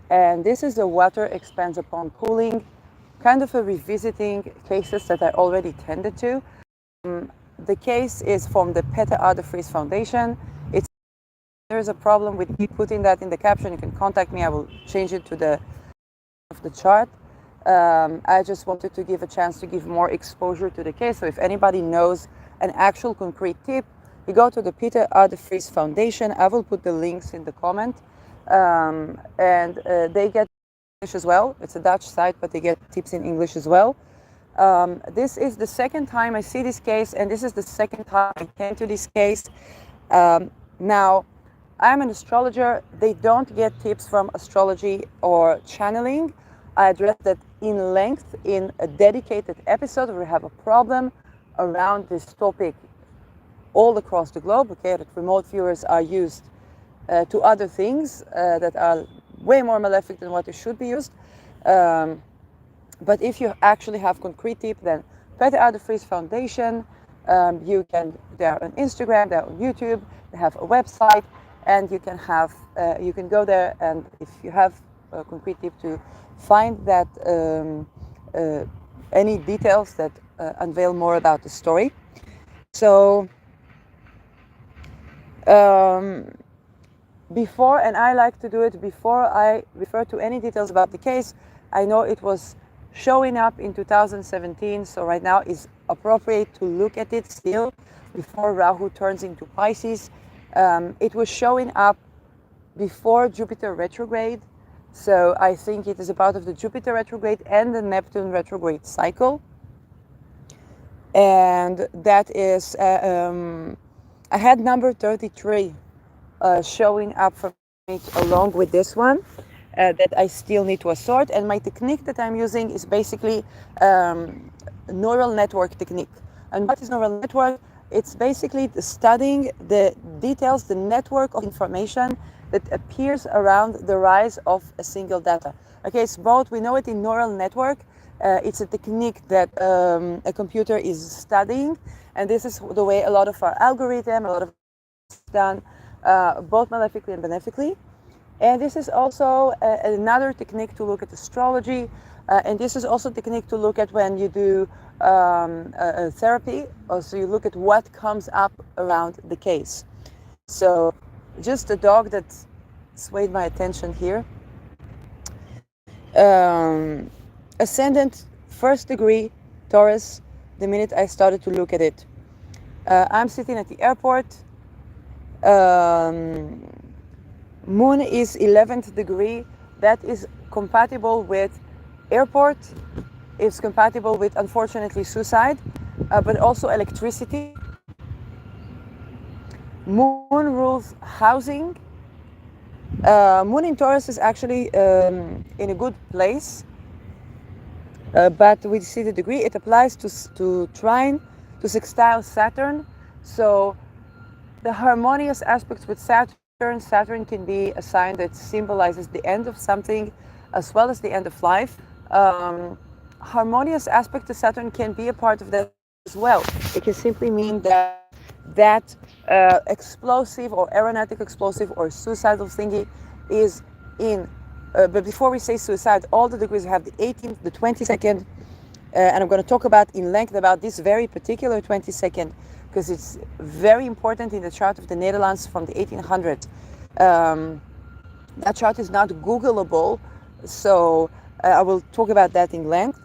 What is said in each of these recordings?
And this is the water expands upon cooling, kind of a revisiting cases that I already tended to. The case is from the Peter R. de Vries Foundation. There's a problem with me putting that in the caption. You can contact me. I will change it to the chart. I just wanted to give a chance to give more exposure to the case. So if anybody knows an actual concrete tip, you go to the Peter R. de Vries Foundation. I will put the links in the comment. And they get English as well. It's a Dutch site, but they get tips in English as well. This is the second time I see this case, and this is the second time I came to this case. Now, I'm an astrologer. They don't get tips from astrology or channeling. I address that in length in a dedicated episode where we have a problem around this topic all across the globe. Okay, that remote viewers are used to other things that are way more malefic than what they should be used. But if you actually have concrete tip, then Peter R. de Vries Foundation, they're on Instagram, they're on YouTube, they have a website, and you can go there, and if you have a concrete tip to find that any details that unveil more about the story. So before, and I like to do it before I refer to any details about the case, I know it was showing up in 2017, so right now is appropriate to look at it still before Rahu turns into Pisces. It was showing up before Jupiter retrograde, so I think it is a part of the Jupiter retrograde and the Neptune retrograde cycle. And that is, I had number 33 showing up for me along with this one. That I still need to assort, and my technique that I'm using is basically neural network technique. And what is neural network? It's basically studying the details, the network of information that appears around the rise of a single data. Okay, it's both, we know it in neural network, it's a technique that a computer is studying, and this is the way a lot of our algorithm, a lot of it's done, both malefically and benefically. And this is also another technique to look at astrology, and this is also a technique to look at when you do therapy. Also, you look at what comes up around the case. So, just a dog that swayed my attention here. Ascendant, first degree, Taurus, the minute I started to look at it. I'm sitting at the airport. Moon is 11th degree. That is compatible with airport. It's compatible with, unfortunately, suicide, but also electricity. Moon rules housing. Moon in Taurus is actually in a good place, but we see the degree. It applies to trine, to sextile Saturn. So the harmonious aspects with Saturn can be a sign that symbolizes the end of something as well as the end of life. Harmonious aspect to Saturn can be a part of that as well. It can simply mean that explosive or aeronautic explosive or suicidal thingy is in. But before we say suicide, all the degrees have the 18th, the 22nd, and I'm going to talk about in length about this very particular 22nd, because it's very important in the chart of the Netherlands from the 1800s. That chart is not Googleable, so I will talk about that in length.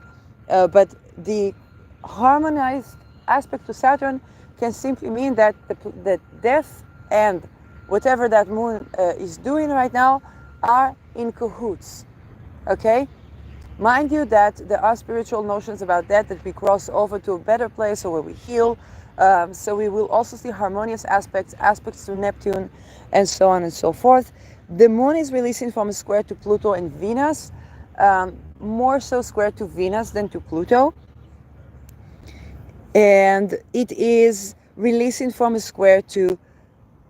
But the harmonized aspect to Saturn can simply mean that the death and whatever that moon is doing right now are in cahoots. Okay? Mind you that there are spiritual notions about that we cross over to a better place or where we heal. So we will also see harmonious aspects to Neptune, and so on and so forth. The moon is releasing from a square to Pluto and Venus, more so square to Venus than to Pluto. And it is releasing from a square to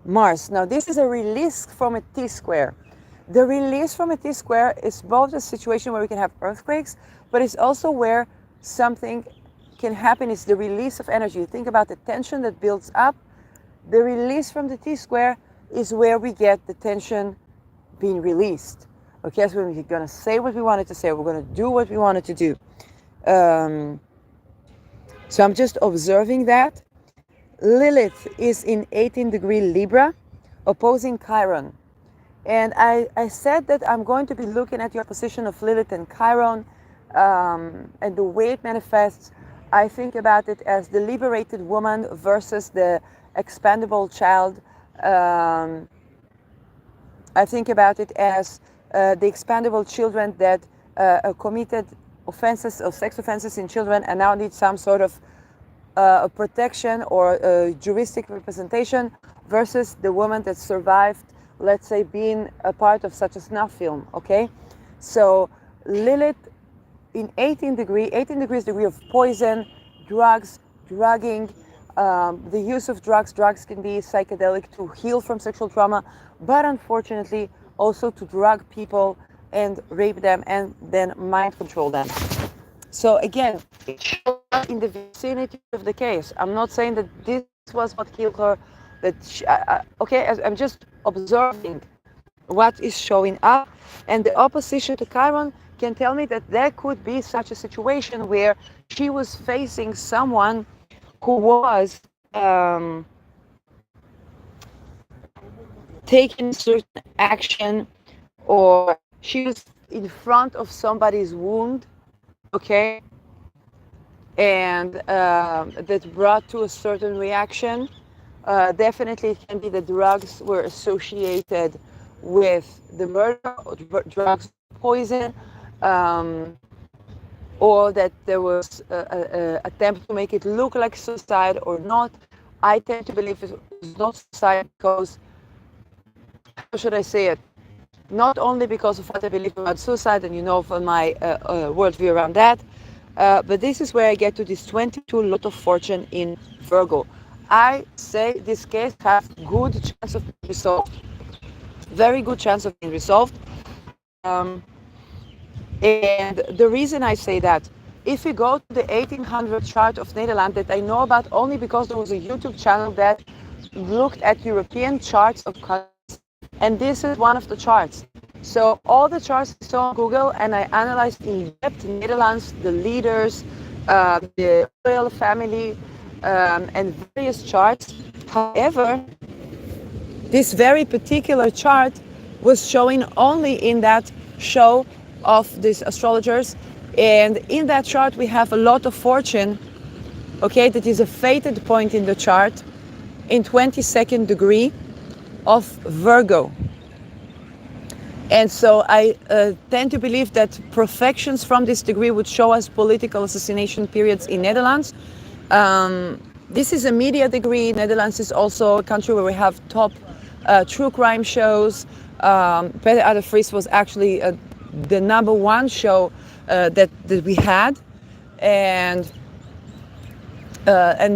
Mars. Now, this is a release from a T-square. The release from a T-square is both a situation where we can have earthquakes, but it's also where something can happen. It's the release of energy. Think about the tension that builds up. The release from the T-square is where we get the tension being released. Okay, so we're going to say what we wanted to say. We're going to do what we wanted to do. So I'm just observing that. Lilith is in 18-degree Libra, opposing Chiron. And I said that I'm going to be looking at your position of Lilith and Chiron, and the way it manifests. I think about it as the liberated woman versus the expandable child. I think about it as the expandable children that committed offenses or sex offenses in children and now need some sort of protection or juristic representation, versus the woman that survived, let's say, being a part of such a snuff film. Okay, so Lilith in 18 degrees degree of poison, drugs, drugging, the use of drugs. Drugs can be psychedelic to heal from sexual trauma, but unfortunately also to drug people and rape them and then mind control them. So again, it shows up in the vicinity of the case. I'm not saying that this was what killed her. That she, okay, I'm just observing what is showing up, and the opposition to Chiron can tell me that there could be such a situation where she was facing someone who was taking certain action, or she was in front of somebody's wound, okay, and that brought to a certain reaction. Definitely it can be that drugs were associated with the murder, or drugs, poison, or that there was an attempt to make it look like suicide or not. I tend to believe it was not suicide because, how should I say it? Not only because of what I believe about suicide, and you know from my worldview around that, but this is where I get to this 22 lot of fortune in Virgo. I say this case has good chance of being resolved. Very good chance of being resolved. And the reason I say that, if we go to the 1800 chart of Netherlands that I know about only because there was a YouTube channel that looked at European charts of countries, and this is one of the charts. So all the charts I saw on Google, and I analyzed in depth Netherlands, the leaders, the royal family, and various charts. However, this very particular chart was showing only in that show of these astrologers, and in that chart we have a lot of fortune, okay, that is a fated point in the chart in 22nd degree of Virgo. And so I tend to believe that perfections from this degree would show us political assassination periods in Netherlands. This is a media degree. Netherlands is also a country where we have top true crime shows. Peter R. de Vries was actually the #1 show that we had, and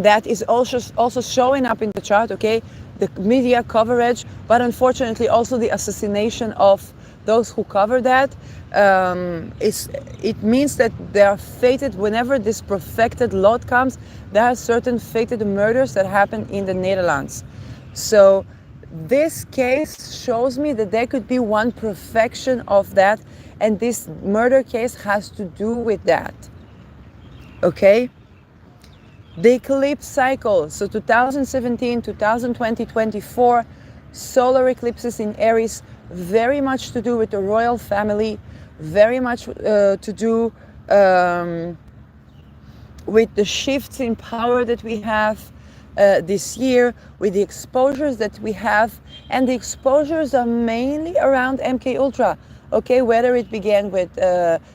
that is also showing up in the chart. Okay, the media coverage, but unfortunately also the assassination of those who cover that. It means that they are fated. Whenever this perfected lot comes, there are certain fated murders that happen in the Netherlands. So this case shows me that there could be one perfection of that, and this murder case has to do with that. Okay? The eclipse cycle, so 2017, 2020, 24, solar eclipses in Aries, very much to do with the royal family, very much to do with the shifts in power that we have this year, with the exposures that we have, and the exposures are mainly around MK Ultra. Okay, whether it began with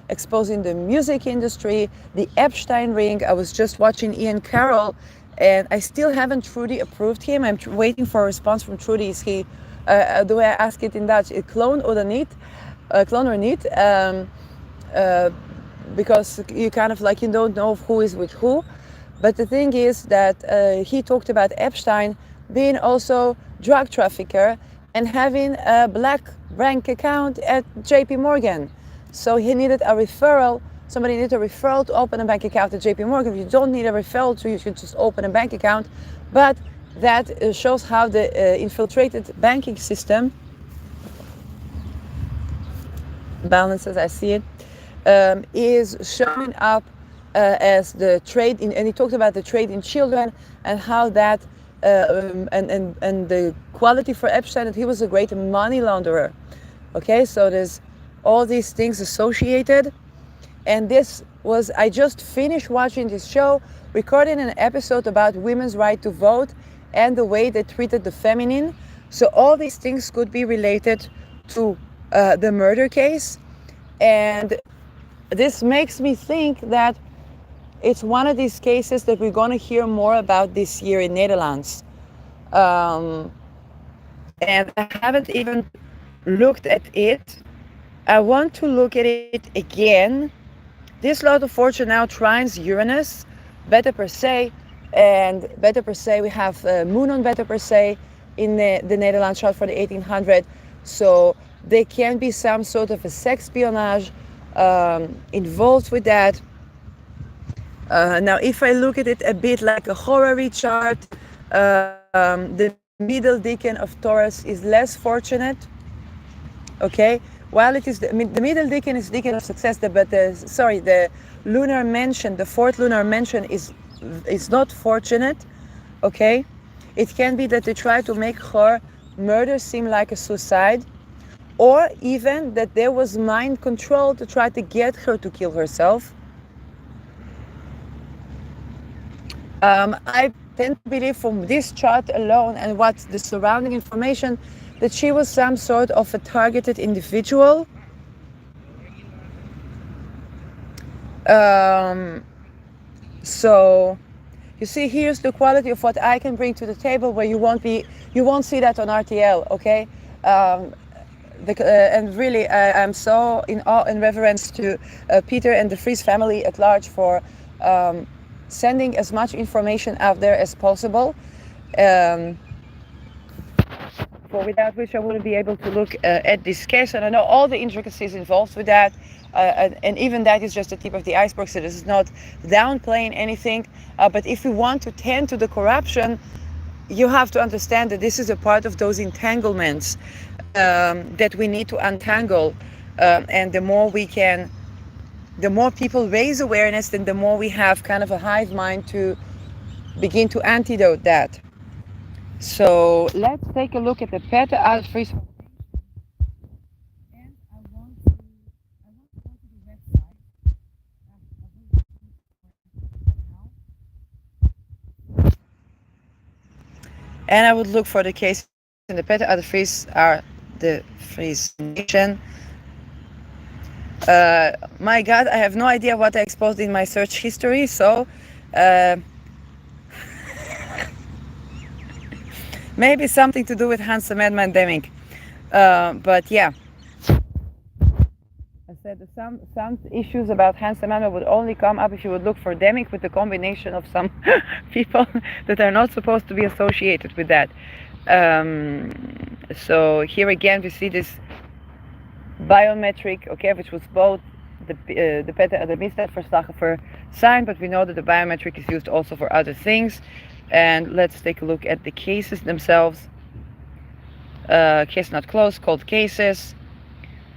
exposing the music industry, the Epstein ring. I was just watching Ian Carroll, and I still haven't Trudy approved him. I'm waiting for a response from Trudy. Is he, the way I ask it in Dutch, clone or niet? Clone or niet? Because you kind of like, you don't know who is with who. But the thing is that he talked about Epstein being also drug trafficker and having a black bank account at JP Morgan. So he needed a referral. Somebody needed a referral to open a bank account at JP Morgan. If you don't need a referral to, you should just open a bank account. But that shows how the infiltrated banking system balance as I see it, is showing up as the trade in, and he talked about the trade in children and how that and the quality for Epstein, that he was a great money launderer. Okay, so there's all these things associated, and this was, I just finished watching this show, recording an episode about women's right to vote and the way they treated the feminine. So all these things could be related to the murder case, and this makes me think that it's one of these cases that we're going to hear more about this year in Netherlands. And I haven't even looked at it. I want to look at it again. This Lord of Fortune now trines Uranus, Beta Persei, and Beta Persei, we have Moon on Beta Persei in the Netherlands chart for the 1800. So there can be some sort of a sex espionage involved with that. Now, if I look at it a bit like a horary chart, the middle decan of Taurus is less fortunate. Okay, while it is the middle decan is decan of success, but the lunar mansion, the fourth lunar mansion is not fortunate. Okay, it can be that they try to make her murder seem like a suicide, or even that there was mind control to try to get her to kill herself. I tend to believe from this chart alone and what's the surrounding information that she was some sort of a targeted individual. So you see, here's the quality of what I can bring to the table, where you won't see that on RTL. Okay. And really, I'm so in awe and reverence to Peter and the Vries family at large for sending as much information out there as possible, for without which I wouldn't be able to look at this case. And I know all the intricacies involved with that, and even that is just the tip of the iceberg, so this is not downplaying anything. But if you want to tend to the corruption, you have to understand that this is a part of those entanglements that we need to untangle, and the more people raise awareness, then the more we have kind of a hive mind to begin to antidote that. So let's take a look at the Pet Out Freeze. And I want to go to the website. And I would look for the case in the Pet Out Freeze are the Freeze Nation. My God, I have no idea what I exposed in my search history, so maybe something to do with Hans the Madman Deming. But yeah, I said that some issues about Hans the Madman would only come up if you would look for Deming with the combination of some people that are not supposed to be associated with that. So here again we see this biometric, okay, which was both the misdaadverslaggever sign, but we know that the biometric is used also for other things. And let's take a look at the cases themselves. Case not closed, cold cases.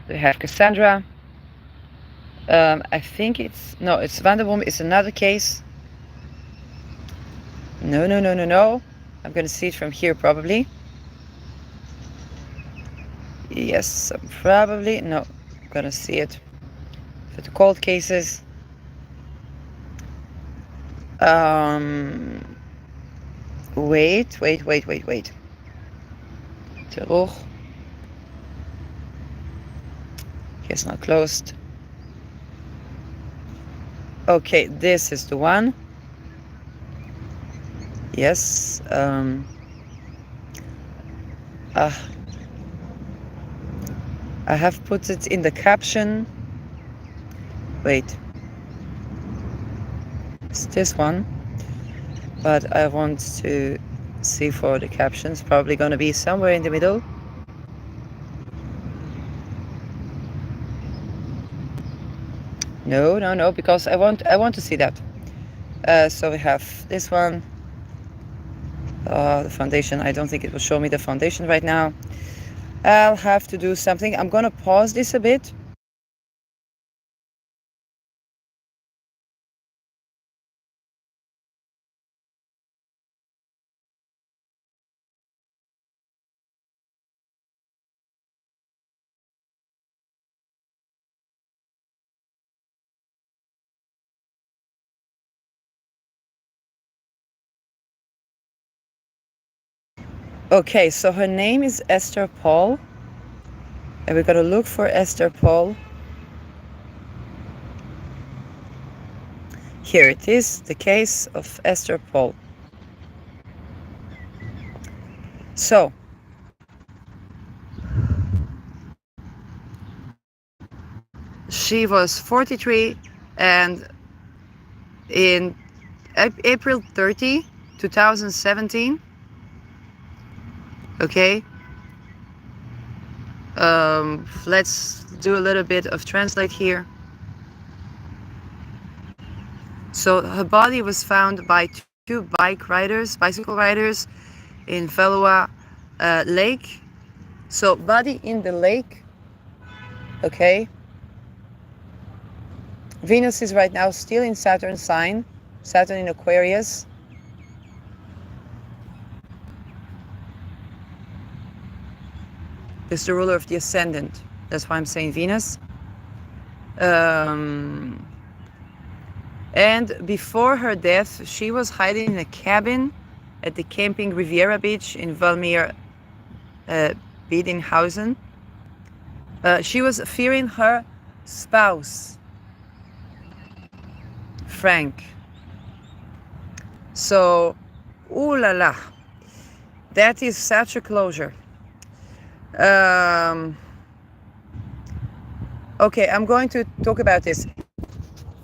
We have Cassandra. I think it's Vanderboom is another case. No. I'm going to see it from here probably. Yes, probably. No, I'm going to see it for the cold cases. Wait. Terug. Case not closed. Okay, this is the one. Yes. I have put it in the caption. Wait. It's this one. But I want to see for the captions. Probably going to be somewhere in the middle. No, because I want to see that. So we have this one. The foundation. I don't think it will show me the foundation right now. I'll have to do something. I'm going to pause this a bit Okay, so her name is Esther Paul, and we're gonna look for Esther Paul. Here it is, the case of Esther Paul. So, she was 43, and in April 30, 2017, okay, let's do a little bit of translate here. So her body was found by two bicycle riders in Velua Lake. So body in the lake, okay. Venus is right now still in Saturn sign, Saturn in Aquarius. It's the ruler of the ascendant. That's why I'm saying Venus. And before her death, she was hiding in a cabin at the camping Riviera Beach in Valmeer, Biedenhausen. She was fearing her spouse, Frank. So, ooh la la, that is such a closure. Okay, I'm going to talk about this.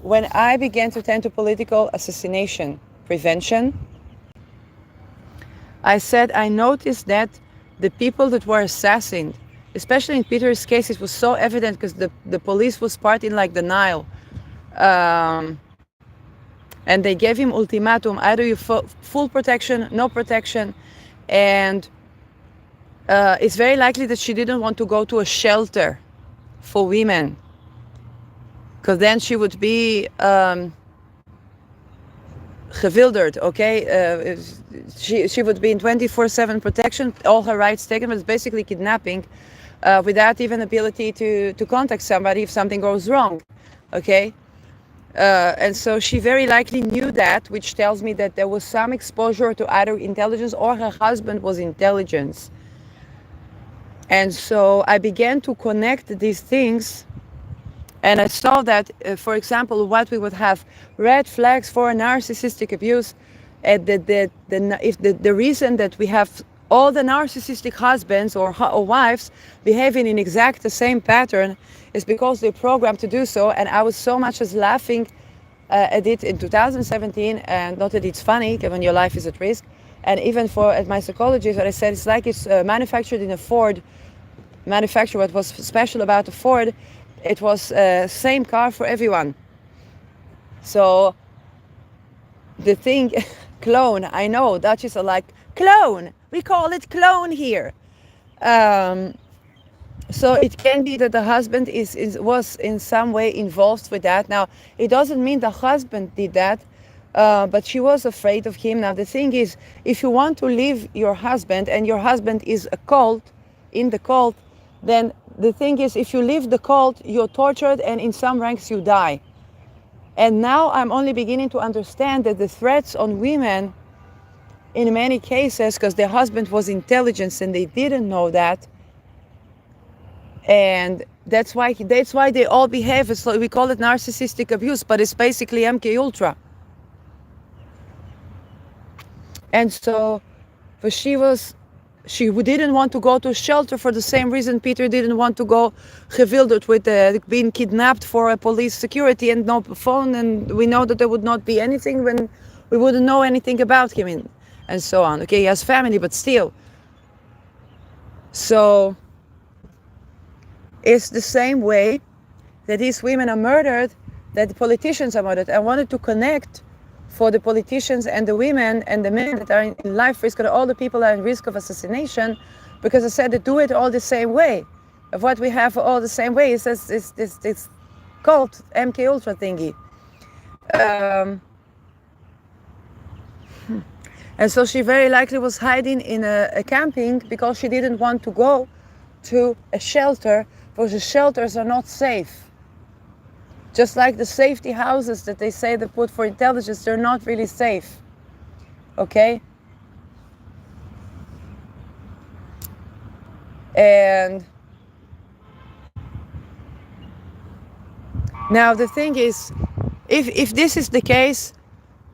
When I began to tend to political assassination prevention, I said I noticed that the people that were assassinated, especially in Peter's case, it was so evident because the police was partying like the Nile. And they gave him ultimatum, either you full protection, no protection. And it's very likely that she didn't want to go to a shelter for women, because then she would be gewilderd, okay? She would be in 24/7 protection, all her rights taken, but it's basically kidnapping without even ability to contact somebody if something goes wrong, okay? And so she very likely knew that, which tells me that there was some exposure to either intelligence or her husband was intelligence. And so I began to connect these things, and I saw that, for example, what we would have red flags for narcissistic abuse, if the reason that we have all the narcissistic husbands or wives behaving in exact the same pattern is because they're programmed to do so. And I was so much as laughing at it in 2017, and not that it's funny when your life is at risk. And even at my psychologist, what I said, it's like it's manufactured in a Ford manufacturer. What was special about the Ford, it was same car for everyone. So the thing, clone, I know Dutchies are like, clone, we call it clone here. So it can be that the husband was in some way involved with that. Now, it doesn't mean the husband did that, but she was afraid of him. Now, the thing is, if you want to leave your husband and your husband is in the cult, then the thing is, if you leave the cult, you're tortured and in some ranks you die. And now I'm only beginning to understand that the threats on women, in many cases, because their husband was intelligence and they didn't know that, and that's why they all behave. It's like, we call it narcissistic abuse, but it's basically MK Ultra. And so, but she didn't want to go to shelter for the same reason Peter didn't want to go gewilderd with being kidnapped for a police security and no phone, and we know that there would not be anything when we wouldn't know anything about him and so on. Okay, he has family, but still. So it's the same way that these women are murdered, that the politicians are murdered. I wanted to connect for the politicians and the women and the men that are in life risk, and all the people are in risk of assassination, because I said they do it all the same way. Of what we have all the same way is this cult MK Ultra thingy. And so she very likely was hiding in a camping because she didn't want to go to a shelter, because the shelters are not safe. Just like the safety houses that they say they put for intelligence, they're not really safe. Okay? And now the thing is, if this is the case,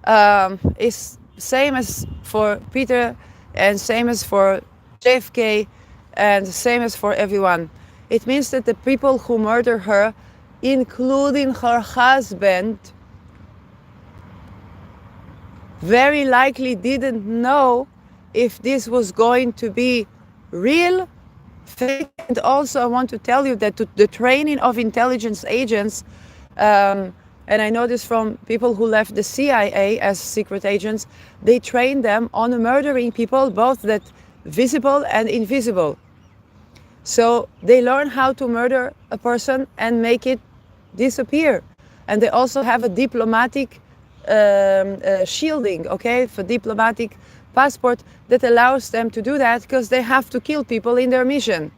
it's same as for Peter and same as for JFK and same as for everyone. It means that the people who murder her, including her husband, very likely didn't know if this was going to be real, fake. And also I want to tell you that the training of intelligence agents, and I know this from people who left the CIA as secret agents, they train them on murdering people, both that visible and invisible. So they learn how to murder a person and make it disappear. And they also have a diplomatic shielding, okay, for diplomatic passport that allows them to do that, because they have to kill people in their mission.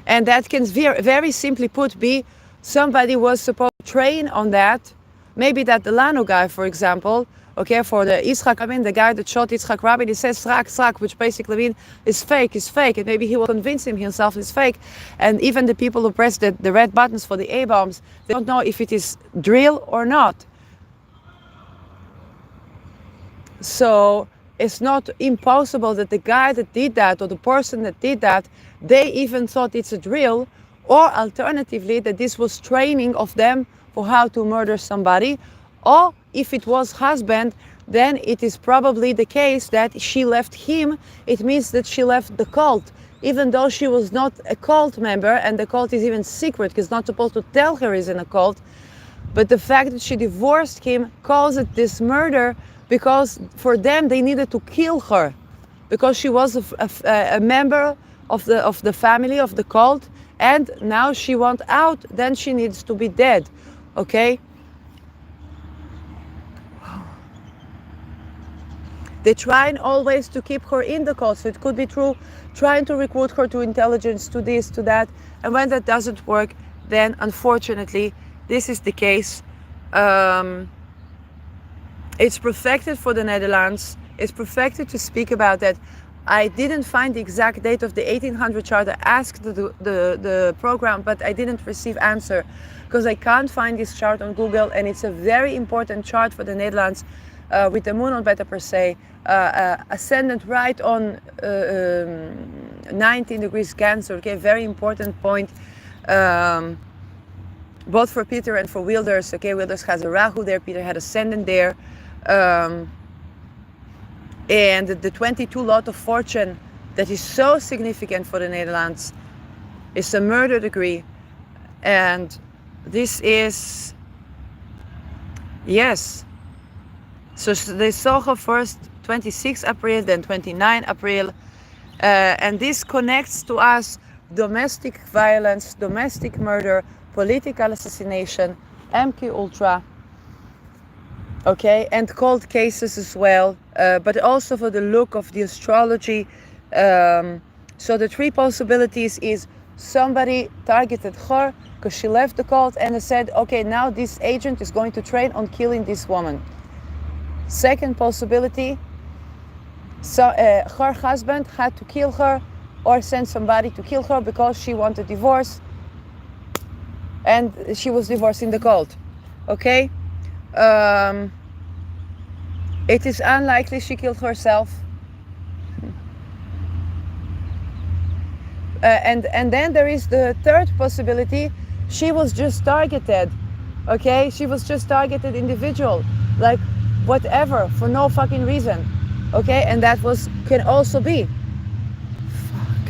And that can very simply put be somebody was supposed to train on that. Maybe that Delano guy, for example, okay, for the Yitzhak Rabin, the guy that shot Yitzhak Rabin, he says srak, which basically means is fake. And maybe he will convince himself it's fake. And even the people who press the red buttons for the A-bombs, they don't know if it is drill or not. So it's not impossible that the guy that did that or the person that did that, they even thought it's a drill, or alternatively that this was training of them for how to murder somebody. Or if it was husband, then it is probably the case that she left him. It means that she left the cult, even though she was not a cult member, and the cult is even secret because not supposed to tell her he's in a cult. But the fact that she divorced him caused this murder, because for them they needed to kill her, because she was a member of the family of the cult, and now she wants out, then she needs to be dead, okay? They try always to keep her in the cult, so it could be true, trying to recruit her to intelligence, to this, to that, and when that doesn't work, then unfortunately this is the case. It's perfected for the Netherlands. It's perfected to speak about that. I didn't find the exact date of the 1800 chart. I asked the program, but I didn't receive answer because I can't find this chart on Google, and it's a very important chart for the Netherlands with the moon on Beta Persei, ascendant right on 19 degrees Cancer. Okay, very important point. Both for Peter and for Wilders. Okay, Wilders has a Rahu there. Peter had ascendant there. And the 22 lot of fortune that is so significant for the Netherlands is a murder degree. And this is, yes. So they saw her first 26 April, then 29 April. And this connects to us domestic violence, domestic murder, political assassination, MK Ultra. Okay, and cold cases as well, but also for the look of the astrology. So the three possibilities is somebody targeted her because she left the cult and said, okay, now this agent is going to train on killing this woman. Second possibility, so her husband had to kill her or send somebody to kill her because she wanted divorce, and she was divorcing the cult. Okay. It is unlikely she killed herself. And then there is the third possibility. She was just targeted. Okay, she was just targeted individual, like whatever, for no fucking reason. Okay, and that can also be. Fuck.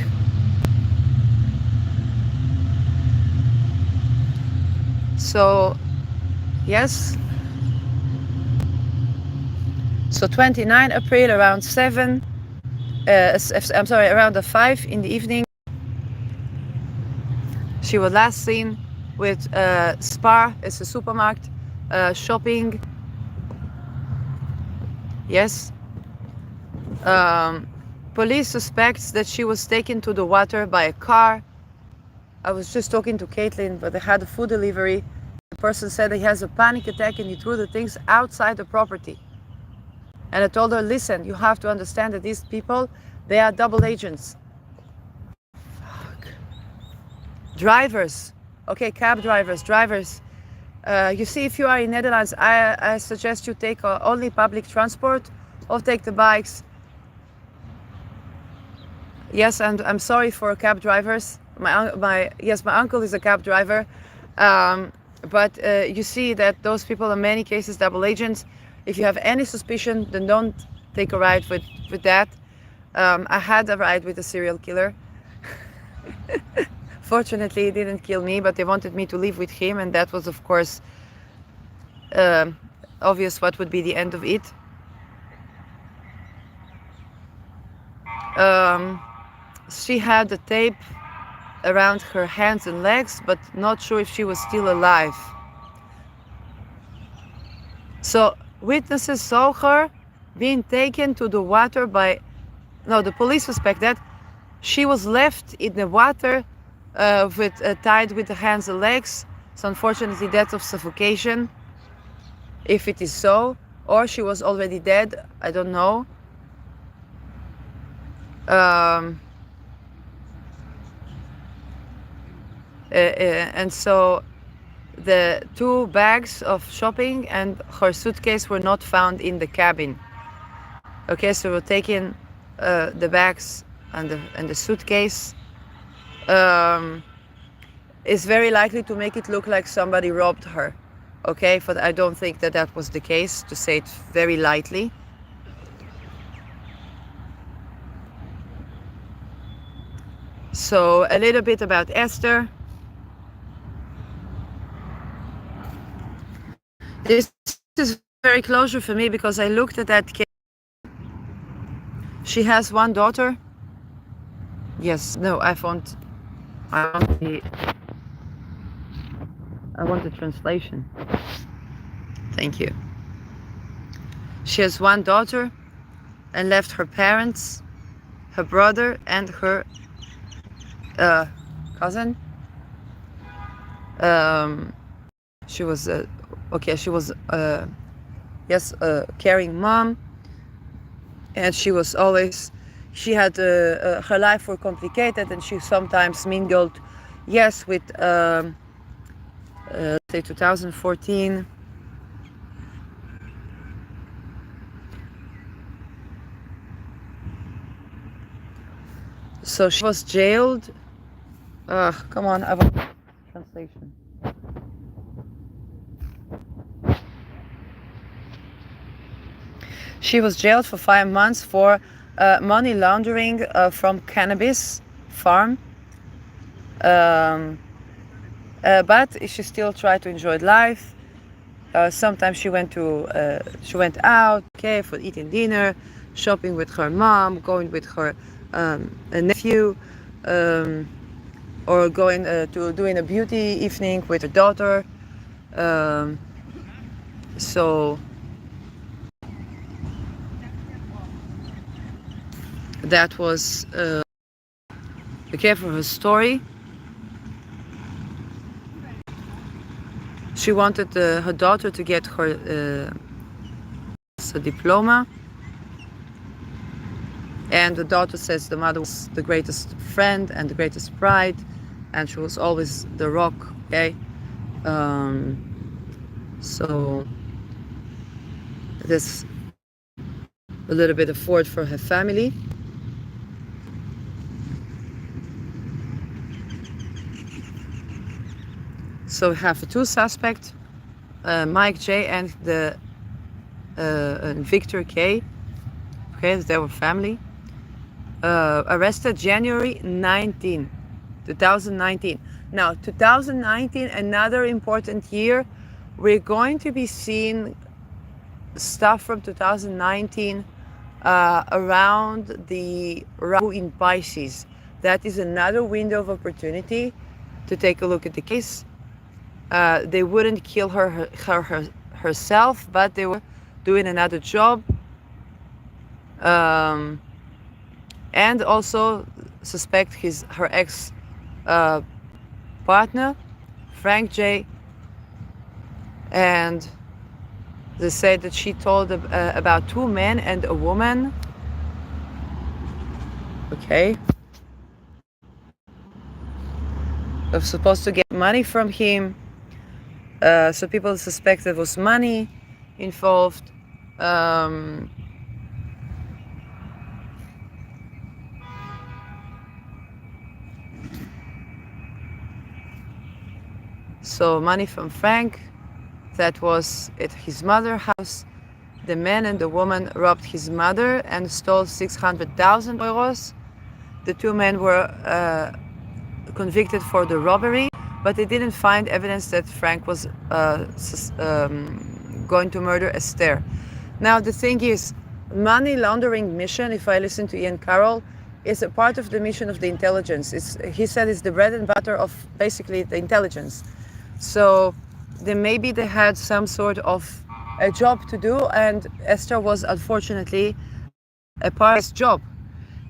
So, yes. So 29 April around 7, around 5 in the evening, she was last seen with Spar, it's a supermarket, shopping. Yes. Police suspects that she was taken to the water by a car. I was just talking to Caitlin, but they had a food delivery. The person said he has a panic attack and he threw the things outside the property. And I told her, listen, you have to understand that these people, they are double agents. Drivers, okay, cab drivers. You see, if you are in Netherlands, I suggest you take only public transport or take the bikes. Yes, and I'm sorry for cab drivers. My uncle is a cab driver, but you see that those people, in many cases, double agents. If you have any suspicion, then don't take a ride with that. I had a ride with a serial killer. Fortunately, he didn't kill me, but they wanted me to live with him, and that was, of course, obvious what would be the end of it. She had the tape around her hands and legs, but not sure if she was still alive. So witnesses saw her being taken to the water by... No, the police suspect that she was left in the water tied with the hands and legs. So unfortunately, death of suffocation, if it is so, or she was already dead, I don't know. And so the 2 bags of shopping and her suitcase were not found in the cabin. Okay, so we're taking the bags and the suitcase. Is very likely to make it look like somebody robbed her. Okay, but I don't think that was the case, to say it very lightly. So a little bit about Esther. This is very closure for me because I looked at that case. She has 1 daughter. Yes, no, I want the translation. Thank you. She has 1 daughter and left her parents, her brother, and her cousin. She was caring mom, and she was always, she had her life were complicated, and she sometimes mingled, yes, with say 2014. So she was jailed. Come on, I want translation. She was jailed for 5 months for money laundering from cannabis farm. But she still tried to enjoy life. Sometimes she went out, okay, for eating dinner, shopping with her mom, going with her nephew, or going to doing a beauty evening with her daughter. So that was okay for her story. She wanted her daughter to get her diploma, and the daughter says the mother was the greatest friend and the greatest pride, and she was always the rock. Okay, so this a little bit of forward for her family. So we have 2 suspects, Mike J and the Victor K. Okay, they were family. Arrested January 19, 2019. Now, 2019, another important year. We're going to be seeing stuff from 2019 around the Rahu in Pisces. That is another window of opportunity to take a look at the case. They wouldn't kill herself, but they were doing another job. And also suspect her ex partner, Frank J. And they said that she told about 2 men and a woman. Okay. was supposed to get money from him. So people suspect there was money involved. So money from Frank, that was at his mother's house. The man and the woman robbed his mother and stole 600,000 euros. The two men were convicted for the robbery, but they didn't find evidence that Frank was going to murder Esther. Now the thing is, money laundering mission, if I listen to Ian Carroll, is a part of the mission of the intelligence. He said it's the bread and butter of basically the intelligence. So then maybe they had some sort of a job to do, and Esther was unfortunately a part of this job.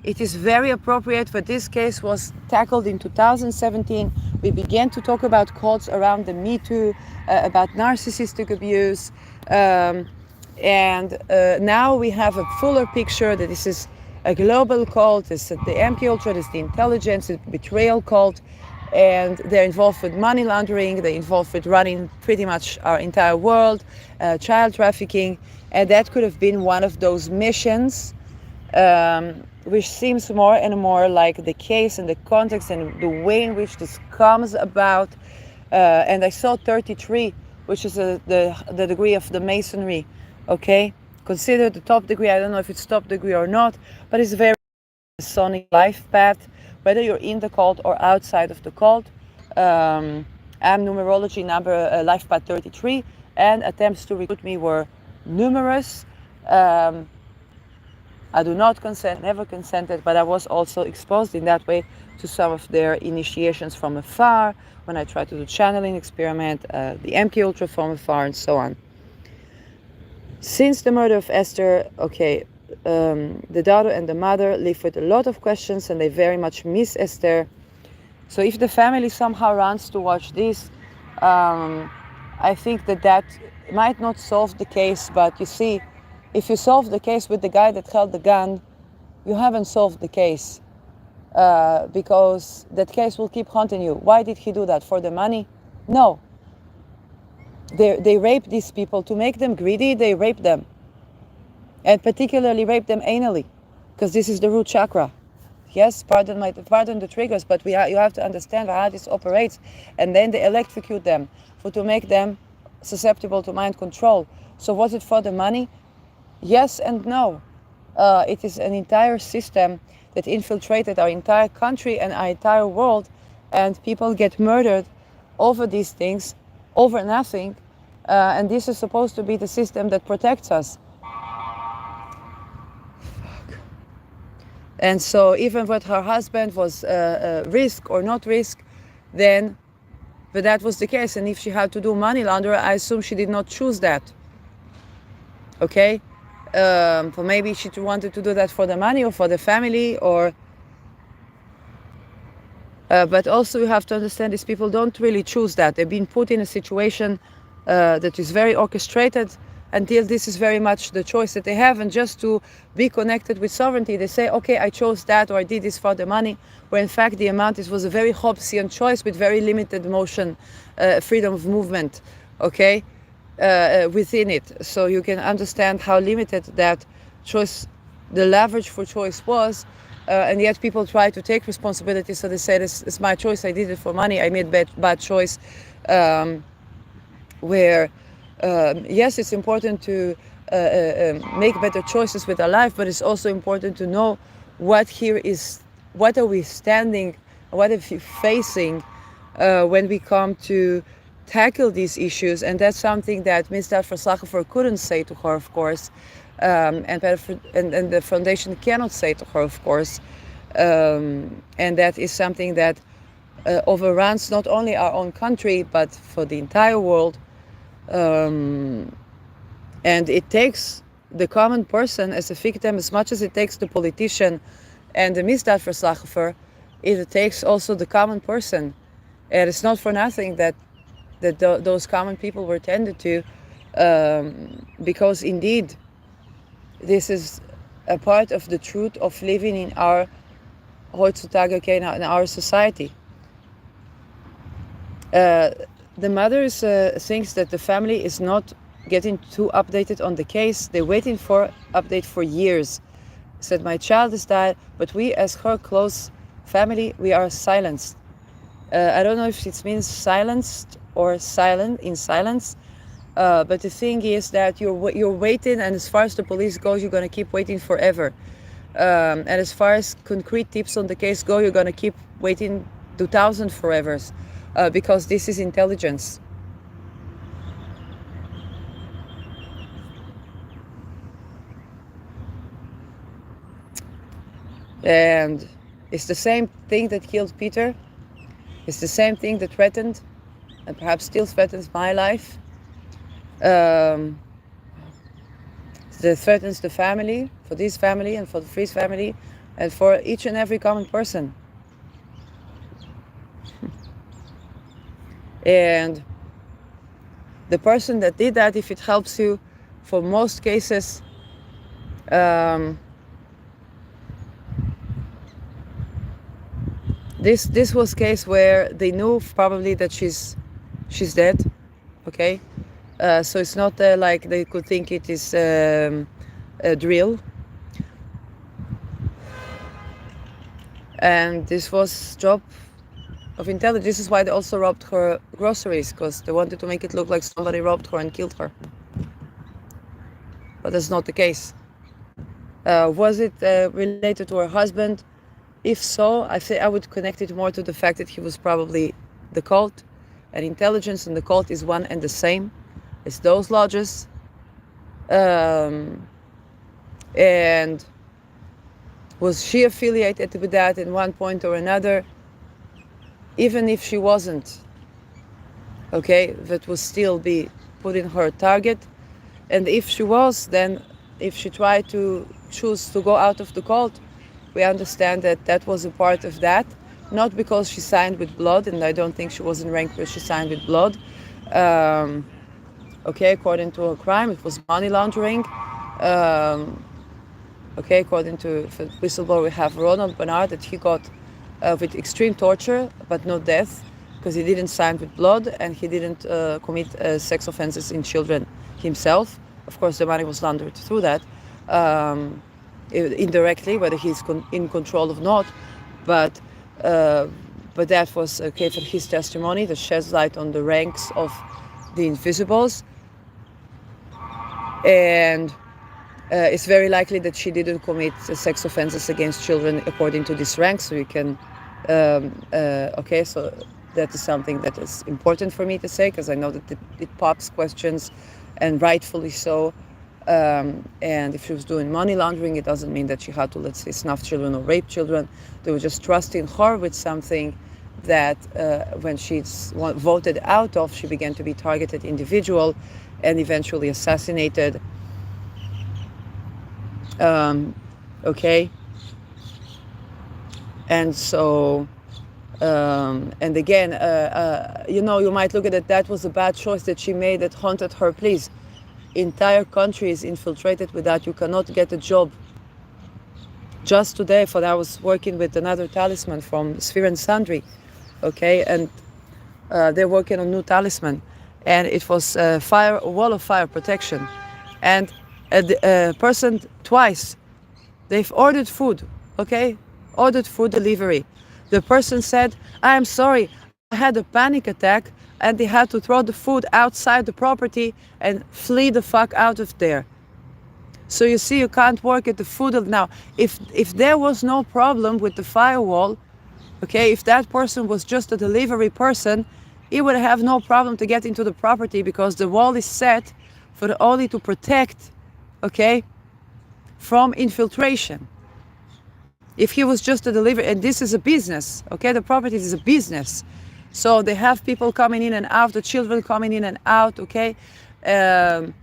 It is very appropriate, but this case was tackled in 2017. We began to talk about cults around the Me Too, about narcissistic abuse, and now we have a fuller picture that this is a global cult. It's the MK Ultra, it's the intelligence, it's betrayal cult, and they're involved with money laundering, they're involved with running pretty much our entire world, child trafficking, and that could have been one of those missions, which seems more and more like the case and the context and the way in which this comes about. And I saw 33, which is the degree of the Masonry, okay? Considered the top degree. I don't know if it's top degree or not, but it's a very Masonic life path, whether you're in the cult or outside of the cult. I'm numerology number life path 33, and attempts to recruit me were numerous. I do not consent, never consented, but I was also exposed in that way to some of their initiations from afar, when I tried to do channeling experiment, the MK Ultra from afar, and so on. Since the murder of Esther, okay, the daughter and the mother live with a lot of questions, and they very much miss Esther. So if the family somehow runs to watch this, I think that might not solve the case, but you see, if you solve the case with the guy that held the gun, you haven't solved the case, because that case will keep haunting you. Why did he do that? For the money? No. They rape these people. To make them greedy, they rape them. And particularly rape them anally, because this is the root chakra. Yes, pardon the triggers, but you have to understand how this operates. And then they electrocute them to make them susceptible to mind control. So was it for the money? Yes and no. It is an entire system that infiltrated our entire country and our entire world, and people get murdered over these things, over nothing, and this is supposed to be the system that protects us. And so even what her husband was risk or not risk, then, but that was the case. And if she had to do money laundering, I assume she did not choose that. Okay? For maybe she wanted to do that for the money or for the family, or but also you have to understand these people don't really choose that. They've been put in a situation that is very orchestrated, until this is very much the choice that they have. And just to be connected with sovereignty, they say, okay, I chose that, or I did this for the money, where in fact the amount was a very Hobbesian choice with very limited motion, freedom of movement, okay, within it. So you can understand how limited that choice, the leverage for choice was, and yet people try to take responsibility. So they say, this is my choice, I did it for money, I made bad choice, where yes, it's important to make better choices with our life, but it's also important to know what are we standing, what are we facing when we come to tackle these issues. And that's something that Ms. Verslaggever couldn't say to her, of course, and the foundation cannot say to her, of course, and that is something that overruns not only our own country, but for the entire world. And it takes the common person as a victim as much as it takes the politician and the misdaadverslaggever. It takes also the common person, and it's not for nothing that those common people were tended to, because indeed this is a part of the truth of living in our heutzutage, okay, in our society. The mother thinks that the family is not getting too updated on the case. They're waiting for update for years. Said my child has died, but we as her close family, we are silenced. I don't know if it means silenced or silent in silence, but the thing is that you're waiting, and as far as the police goes, you're going to keep waiting forever. And as far as concrete tips on the case go, you're going to keep waiting 2,000 forevers, because this is intelligence. And it's the same thing that killed Peter. It's the same thing that threatened, and perhaps still threatens, my life. That threatens the family, for this family and for the Fries family, and for each and every common person. And the person that did that, if it helps you, for most cases, this was case where they knew probably that she's dead, okay? So it's not like they could think it is a drill. And this was job of intelligence. This is why they also robbed her groceries, because they wanted to make it look like somebody robbed her and killed her. But that's not the case. Was it related to her husband? If so, I would connect it more to the fact that he was probably the cult, and intelligence and the cult is one and the same. It's those lodges. And was she affiliated with that at one point or another? Even if she wasn't, okay, that would still be put in her target. And if she was, then if she tried to choose to go out of the cult, we understand that that was a part of that, not because she signed with blood, and I don't think she was in rank where she signed with blood. Okay, according to her crime, it was money laundering. Okay, according to whistleblower, we have Ronald Bernard, that he got with extreme torture, but no death, because he didn't sign with blood and he didn't commit sex offenses in children himself. Of course, the money was laundered through that, indirectly, whether he's in control or not. But that was okay for his testimony that sheds light on the ranks of the invisibles. And it's very likely that she didn't commit sex offenses against children according to this rank. So you can, okay, so that is something that is important for me to say, because I know that it pops questions, and rightfully so. And if she was doing money laundering, it doesn't mean that she had to, let's say, snuff children or rape children. They were just trusting her with something that when she's voted out of, she began to be targeted individual and eventually assassinated. Okay. And so, and again, you know, you might look at it, that was a bad choice that she made that haunted her. Please, entire country is infiltrated with that. You cannot get a job. Just today, for I was working with another talisman from Sphere and Sundry, okay, and they're working on new talisman, and it was a wall of fire protection, and a person twice, they've ordered food, okay, ordered food delivery. The person said, "I'm sorry, I had a panic attack," and they had to throw the food outside the property and flee the fuck out of there. So you see, you can't work at the food. Now, if there was no problem with the firewall, okay, if that person was just a delivery person, he would have no problem to get into the property, because the wall is set for only to protect, okay, from infiltration. If he was just a delivery, and this is a business, okay, the property is a business. So they have people coming in and out, the children coming in and out, okay. There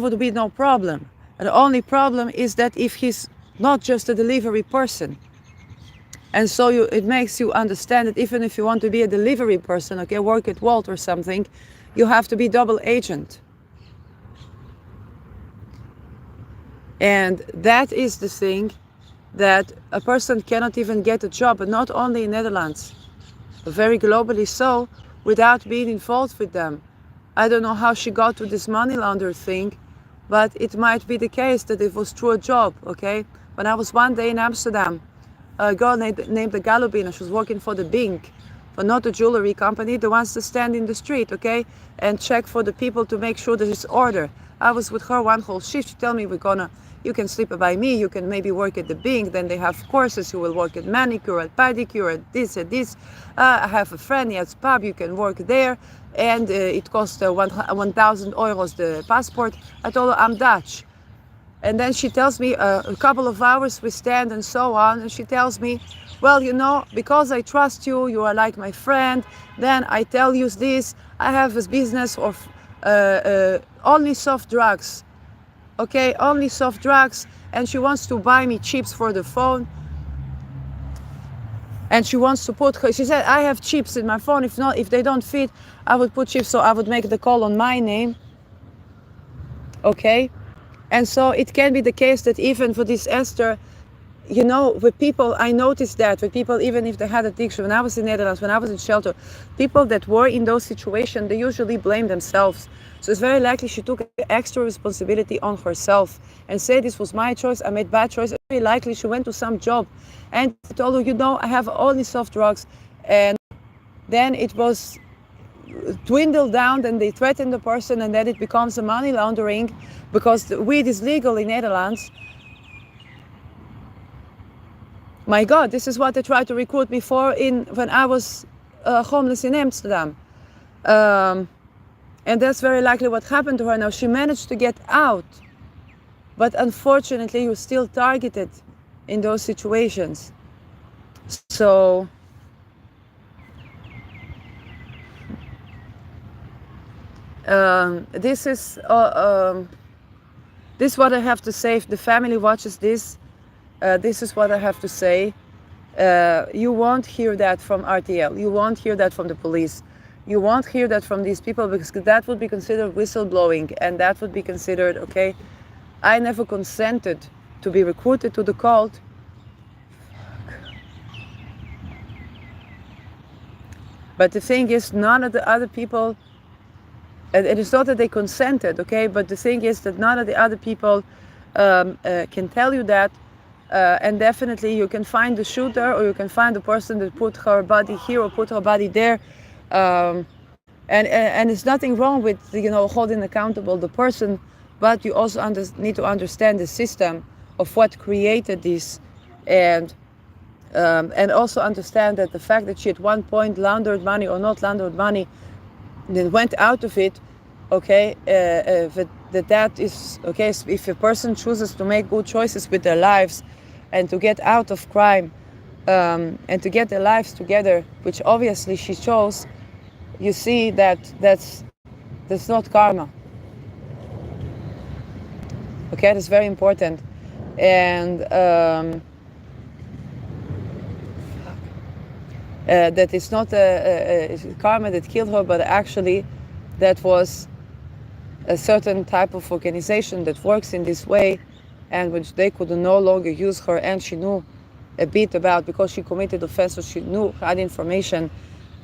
would be no problem. And the only problem is that if he's not just a delivery person. And so it makes you understand that even if you want to be a delivery person, okay, work at Walt or something, you have to be double agent. And that is the thing, that a person cannot even get a job, but not only in Netherlands. very globally so, without being involved with them. I don't know how she got to this money launder thing, but it might be the case that it was through a job, okay? When I was one day in Amsterdam, a girl named Galubina, she was working for the Bink, but not the jewelry company, the ones that stand in the street, okay? And check for the people to make sure there's order. I was with her one whole shift. She told me, you can sleep by me, you can maybe work at the Bink, then they have courses, you will work at manicure, at pedicure, at this, at this. I have a friend, he has pub, you can work there, and it costs 1,000 euros the passport. I told her, I'm Dutch. And then she tells me a couple of hours we stand and so on, and she tells me, well, because I trust you, you are like my friend, then I tell you this, I have this business of only soft drugs, okay, only soft drugs, and she wants to buy me chips for the phone, and she wants to she said, I have chips in my phone, if they don't fit, I would put chips, so I would make the call on my name, okay? And so it can be the case that even for this Esther, with people, I noticed that with people, even if they had addiction, when I was in Netherlands, when I was in shelter, people that were in those situations, they usually blame themselves. So it's very likely she took extra responsibility on herself and said, this was my choice, I made bad choice. It's very likely she went to some job and told her, I have only soft drugs. And then it was dwindled down, and they threaten the person, and then it becomes a money laundering, because the weed is legal in Netherlands. My God, this is what they tried to recruit me for when I was homeless in Amsterdam. And that's very likely what happened to her. Now, she managed to get out, but unfortunately, you're still targeted in those situations. So this is what I have to say. If the family watches this, this is what I have to say. You won't hear that from RTL. You won't hear that from the police. You won't hear that from these people, because that would be considered whistleblowing, and that would be considered, okay, I never consented to be recruited to the cult. But the thing is, none of the other people, and it's not that they consented, okay, but the thing is that none of the other people can tell you that. And definitely you can find the shooter, or you can find the person that put her body here or put her body there. And there's nothing wrong with, holding accountable the person, but you also need to understand the system of what created this, and also understand that the fact that she at one point laundered money or not laundered money, then went out of it, okay, that is, okay, if a person chooses to make good choices with their lives and to get out of crime, and to get their lives together, which obviously she chose, you see that's not karma. Okay, that's very important. And that it's not a karma that killed her, but actually that was a certain type of organization that works in this way, and which they could no longer use her, and she knew a bit about, because she committed offense, so she had information,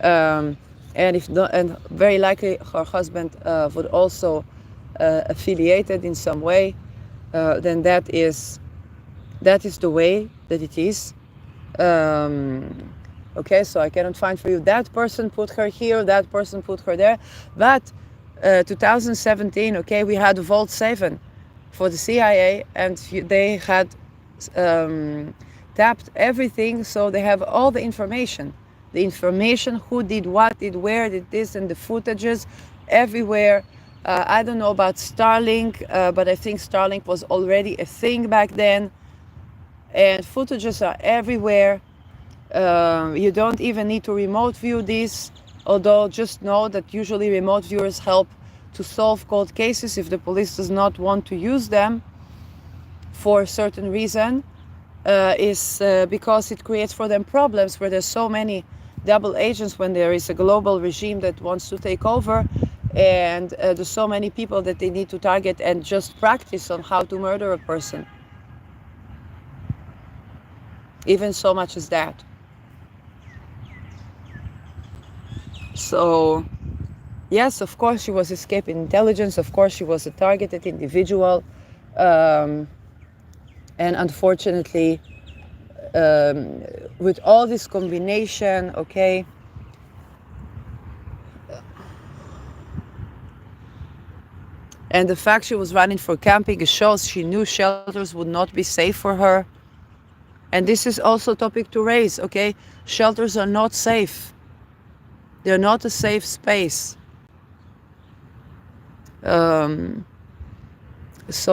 and very likely her husband would also affiliated in some way. Then that is the way that it is. Okay, so I cannot find for you that person put her here, that person put her there, but 2017, okay, we had Vault 7 for the CIA, and they had tapped everything, so they have all the information, who did what, did where, did this, and the footages everywhere. I don't know about Starlink, but I think Starlink was already a thing back then, and footages are everywhere. You don't even need to remote view this, although just know that usually remote viewers help to solve cold cases if the police does not want to use them for a certain reason, is because it creates for them problems where there's so many double agents when there is a global regime that wants to take over, and there's so many people that they need to target and just practice on how to murder a person. Even so much as that. So yes, of course she was escaping intelligence, of course she was a targeted individual, and unfortunately, with all this combination, okay, and the fact she was running for camping, it shows she knew shelters would not be safe for her. And this is also a topic to raise, okay? Shelters are not safe. They're not a safe space. So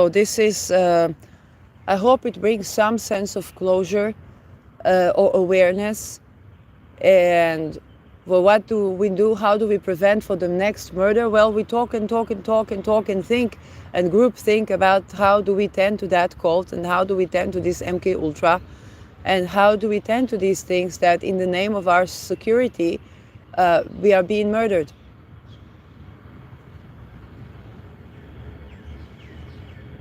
this is, I hope it brings some sense of closure or awareness. And well, what do we do? How do we prevent for the next murder? Well, we talk and talk and talk and talk and think and group think about how do we tend to that cult and how do we tend to this MK Ultra and how do we tend to these things that in the name of our security we are being murdered.